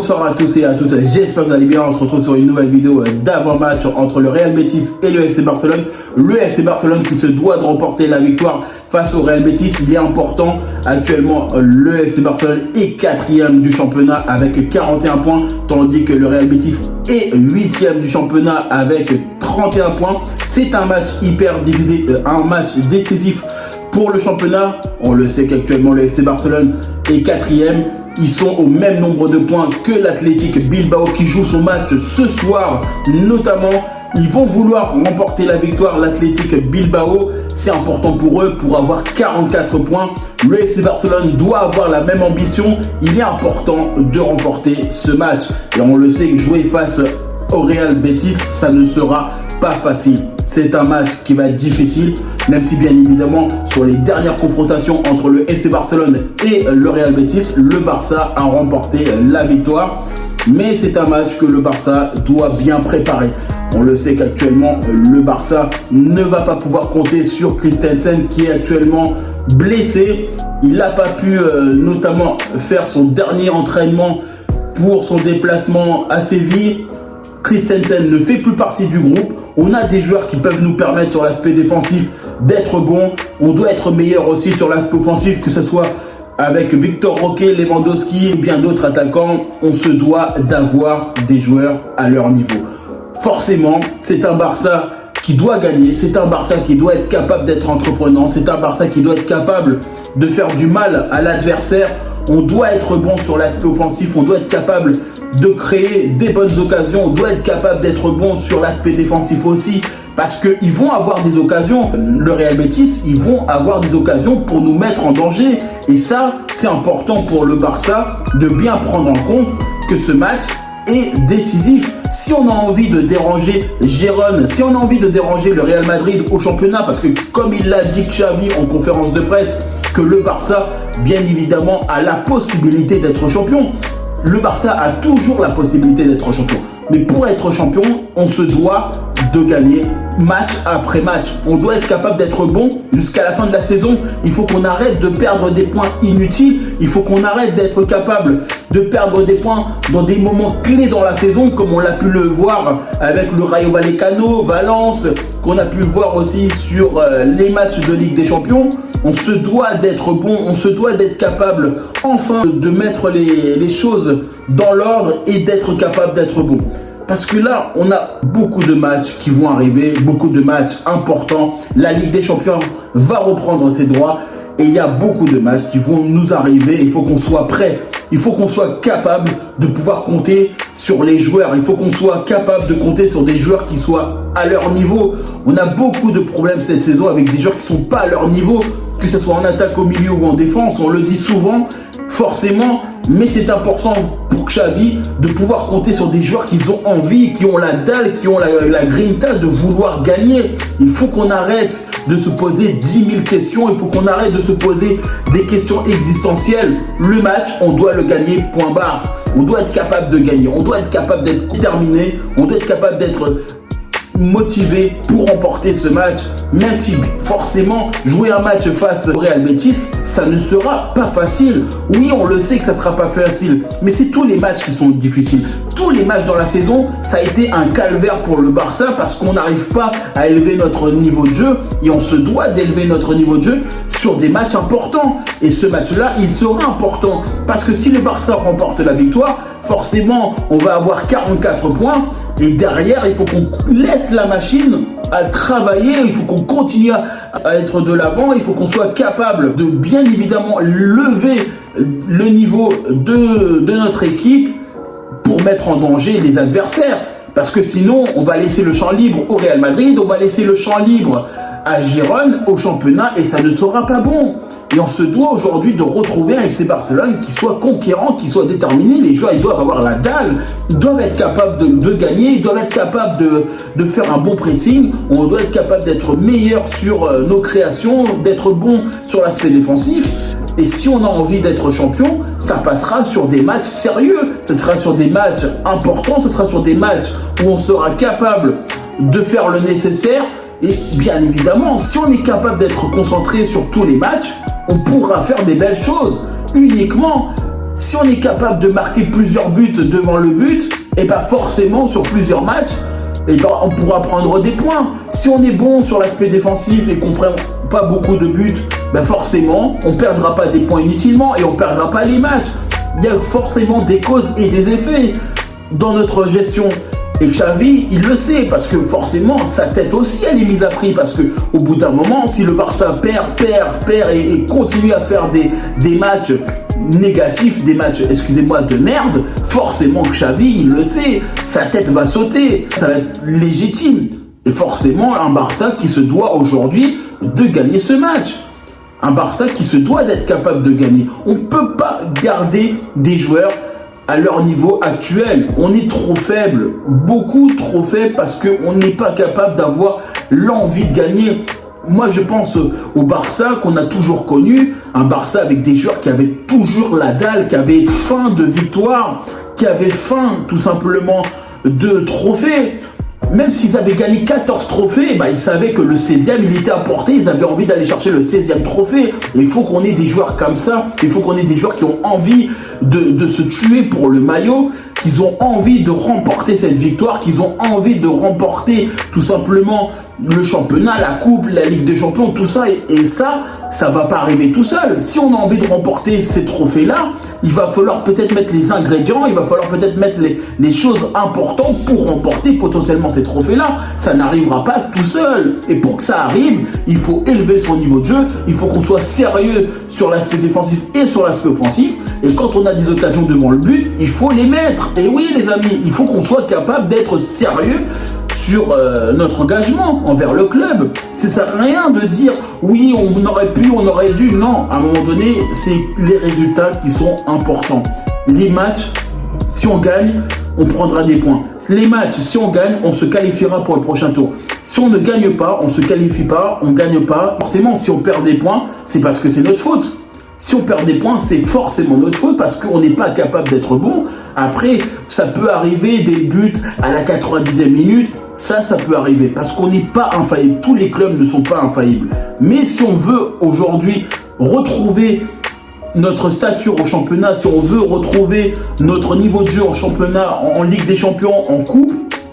Bonsoir à tous et à toutes, j'espère que vous allez bien. On se retrouve sur une nouvelle vidéo d'avant-match entre le Real Betis et le FC Barcelone. Le FC Barcelone qui se doit de remporter la victoire face au Real Betis. Il est important, actuellement le FC Barcelone est 4e du championnat avec 41 points, tandis que le Real Betis est 8e du championnat avec 31 points. C'est un match hyper divisé, un match décisif pour le championnat. On le sait qu'actuellement le FC Barcelone est 4e. Ils sont au même nombre de points que l'Athletic Bilbao qui joue son match ce soir. Notamment, ils vont vouloir remporter la victoire. L'Athletic Bilbao, c'est important pour eux pour avoir 44 points. Le FC Barcelone doit avoir la même ambition. Il est important de remporter ce match. Et on le sait que jouer face au Real Betis, ça ne sera pas facile. C'est un match qui va être difficile, même si bien évidemment sur les dernières confrontations entre le FC Barcelone et le Real Betis, le Barça a remporté la victoire. Mais c'est un match que le Barça doit bien préparer. On le sait qu'actuellement le Barça ne va pas pouvoir compter sur Christensen qui est actuellement blessé. Il n'a pas pu notamment faire son dernier entraînement pour son déplacement à Séville. Christensen ne fait plus partie du groupe. On a des joueurs qui peuvent nous permettre sur l'aspect défensif d'être bons. On doit être meilleur aussi sur l'aspect offensif, que ce soit avec Victor Roque, Lewandowski et bien d'autres attaquants. On se doit d'avoir des joueurs à leur niveau. Forcément, c'est un Barça qui doit gagner. C'est un Barça qui doit être capable d'être entreprenant. C'est un Barça qui doit être capable de faire du mal à l'adversaire. On doit être bon sur l'aspect offensif, on doit être capable de créer des bonnes occasions, on doit être capable d'être bon sur l'aspect défensif aussi, parce qu'ils vont avoir des occasions, le Real Betis, ils vont avoir des occasions pour nous mettre en danger. Et ça, c'est important pour le Barça de bien prendre en compte que ce match est décisif. Si on a envie de déranger Gérone, si on a envie de déranger le Real Madrid au championnat, parce que comme il l'a dit Xavi en conférence de presse, que le Barça, bien évidemment, a la possibilité d'être champion. Le Barça a toujours la possibilité d'être champion. Mais pour être champion, on se doit de gagner match après match. On doit être capable d'être bon jusqu'à la fin de la saison. Il faut qu'on arrête de perdre des points inutiles. Il faut qu'on arrête d'être capable de perdre des points dans des moments clés dans la saison, comme on l'a pu le voir avec le Rayo Vallecano, Valence, qu'on a pu le voir aussi sur les matchs de Ligue des Champions. On se doit d'être bon, on se doit d'être capable enfin de mettre les choses dans l'ordre et d'être capable d'être bon. Parce que là, on a beaucoup de matchs qui vont arriver, beaucoup de matchs importants. La Ligue des Champions va reprendre ses droits et il y a beaucoup de matchs qui vont nous arriver. Il faut qu'on soit prêt, il faut qu'on soit capable de pouvoir compter sur les joueurs. Il faut qu'on soit capable de compter sur des joueurs qui soient à leur niveau. On a beaucoup de problèmes cette saison avec des joueurs qui ne sont pas à leur niveau, que ce soit en attaque, au milieu ou en défense. On le dit souvent, forcément, mais c'est important pour Xavi de pouvoir compter sur des joueurs qui ont envie, qui ont la dalle, qui ont la grinta de vouloir gagner. Il faut qu'on arrête de se poser 10 000 questions, il faut qu'on arrête de se poser des questions existentielles. Le match, on doit le gagner, point barre. On doit être capable de gagner, on doit être capable d'être déterminé, on doit être capable d'être motivé pour remporter ce match, même si forcément jouer un match face au Real Betis, ça ne sera pas facile. Oui, on le sait que ça sera pas facile, mais c'est tous les matchs qui sont difficiles. Tous les matchs dans la saison, ça a été un calvaire pour le Barça parce qu'on n'arrive pas à élever notre niveau de jeu et on se doit d'élever notre niveau de jeu sur des matchs importants. Et ce match-là, il sera important parce que si le Barça remporte la victoire, forcément, on va avoir 44 points. Et derrière, il faut qu'on laisse la machine à travailler, il faut qu'on continue à être de l'avant, il faut qu'on soit capable de bien évidemment lever le niveau de notre équipe pour mettre en danger les adversaires. Parce que sinon, on va laisser le champ libre au Real Madrid, on va laisser le champ libre à Gérone, au championnat, et ça ne sera pas bon. Et on se doit aujourd'hui de retrouver un FC Barcelone qui soit conquérant, qui soit déterminé. Les joueurs, ils doivent avoir la dalle, ils doivent être capables de gagner, ils doivent être capables de faire un bon pressing. On doit être capable d'être meilleur sur nos créations, d'être bon sur l'aspect défensif. Et si on a envie d'être champion, ça passera sur des matchs sérieux, ça sera sur des matchs importants, ça sera sur des matchs où on sera capable de faire le nécessaire. Et bien évidemment, si on est capable d'être concentré sur tous les matchs, on pourra faire des belles choses. Uniquement Si on est capable de marquer plusieurs buts devant le but, et bien forcément sur plusieurs matchs, et ben on pourra prendre des points. Si on est bon sur l'aspect défensif et qu'on prend pas beaucoup de buts, ben forcément on perdra pas des points inutilement et on perdra pas les matchs. Il y a forcément des causes et des effets dans notre gestion. Et Xavi, il le sait, parce que forcément, sa tête aussi, elle est mise à prix. Parce qu'au bout d'un moment, si le Barça perd et continue à faire des matchs négatifs, des matchs, excusez-moi, de merde, forcément Xavi, il le sait, sa tête va sauter. Ça va être légitime. Et forcément, un Barça qui se doit aujourd'hui de gagner ce match. Un Barça qui se doit d'être capable de gagner. On ne peut pas garder des joueurs à leur niveau actuel. On est trop faible, beaucoup trop faible, parce qu'on n'est pas capable d'avoir l'envie de gagner. Moi, je pense au Barça qu'on a toujours connu, un Barça avec des joueurs qui avaient toujours la dalle, qui avaient faim de victoire, qui avaient faim tout simplement de trophées. Même s'ils avaient gagné 14 trophées, bah, ils savaient que le 16e, il était à portée. Ils avaient envie d'aller chercher le 16e trophée. Et il faut qu'on ait des joueurs comme ça. Il faut qu'on ait des joueurs qui ont envie de se tuer pour le maillot, qu'ils ont envie de remporter cette victoire, qu'ils ont envie de remporter tout simplement le championnat, la coupe, la Ligue des Champions, tout ça. Et ça va pas arriver tout seul. Si on a envie de remporter ces trophées-là, il va falloir peut-être mettre les ingrédients, il va falloir peut-être mettre les choses importantes pour remporter potentiellement ces trophées-là. Ça n'arrivera pas tout seul. Et pour que ça arrive, il faut élever son niveau de jeu, il faut qu'on soit sérieux sur l'aspect défensif et sur l'aspect offensif. Et quand on a des occasions devant le but, il faut les mettre. Et oui, les amis, il faut qu'on soit capable d'être sérieux sur notre engagement envers le club. Ça ne sert à rien de dire oui, on aurait pu, on aurait dû. Non, à un moment donné, c'est les résultats qui sont importants. Les matchs, si on gagne, on prendra des points. Les matchs, si on gagne, on se qualifiera pour le prochain tour. Si on ne gagne pas, on ne se qualifie pas, on ne gagne pas. Forcément, si on perd des points, c'est parce que c'est notre faute. Si on perd des points, c'est forcément notre faute parce qu'on n'est pas capable d'être bon. Après, ça peut arriver des buts à la 90e minute. Ça peut arriver parce qu'on n'est pas infaillible. Tous les clubs ne sont pas infaillibles. Mais si on veut aujourd'hui retrouver notre stature au championnat, si on veut retrouver notre niveau de jeu en championnat, en Ligue des Champions, en coupe,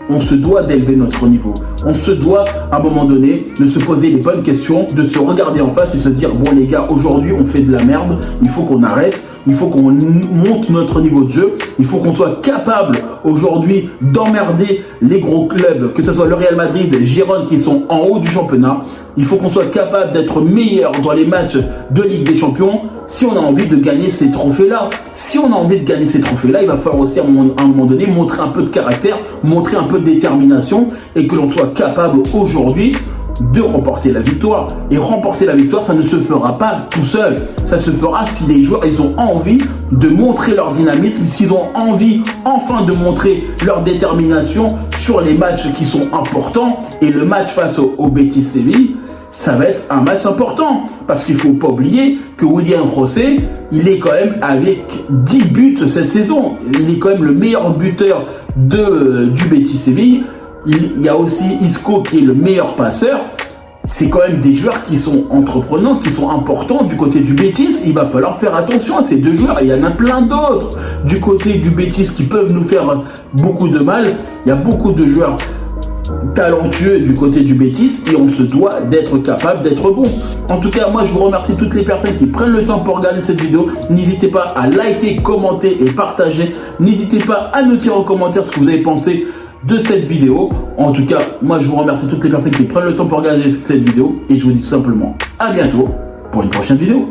on se doit d'élever notre niveau. On se doit, à un moment donné, de se poser les bonnes questions, de se regarder en face et se dire, bon les gars, aujourd'hui on fait de la merde, il faut qu'on arrête, il faut qu'on monte notre niveau de jeu, il faut qu'on soit capable aujourd'hui d'emmerder les gros clubs, que ce soit le Real Madrid, Girone qui sont en haut du championnat. Il faut qu'on soit capable d'être meilleur dans les matchs de Ligue des Champions si on a envie de gagner ces trophées-là. Si on a envie de gagner ces trophées-là, il va falloir aussi à un moment donné montrer un peu de caractère, montrer un peu de détermination et que l'on soit capable aujourd'hui de remporter la victoire. Et remporter la victoire, ça ne se fera pas tout seul. Ça se fera si les joueurs, ils ont envie de montrer leur dynamisme, s'ils ont envie enfin de montrer leur détermination sur les matchs qui sont importants. Et le match face au Betis Séville, ça va être un match important. Parce qu'il ne faut pas oublier que William José, il est quand même avec 10 buts cette saison. Il est quand même le meilleur buteur du Betis Séville. Il y a aussi Isco qui est le meilleur passeur. C'est quand même des joueurs qui sont entreprenants, qui sont importants du côté du Betis. Il va falloir faire attention à ces deux joueurs. Il y en a plein d'autres du côté du Betis qui peuvent nous faire beaucoup de mal. Il y a beaucoup de joueurs talentueux du côté du Betis et on se doit d'être capable d'être bon. En tout cas, moi je vous remercie toutes les personnes qui prennent le temps pour regarder cette vidéo. N'hésitez pas à liker, commenter et partager. N'hésitez pas à nous dire en commentaire ce que vous avez pensé de cette vidéo. En tout cas, moi je vous remercie toutes les personnes qui prennent le temps pour regarder cette vidéo et je vous dis tout simplement à bientôt pour une prochaine vidéo.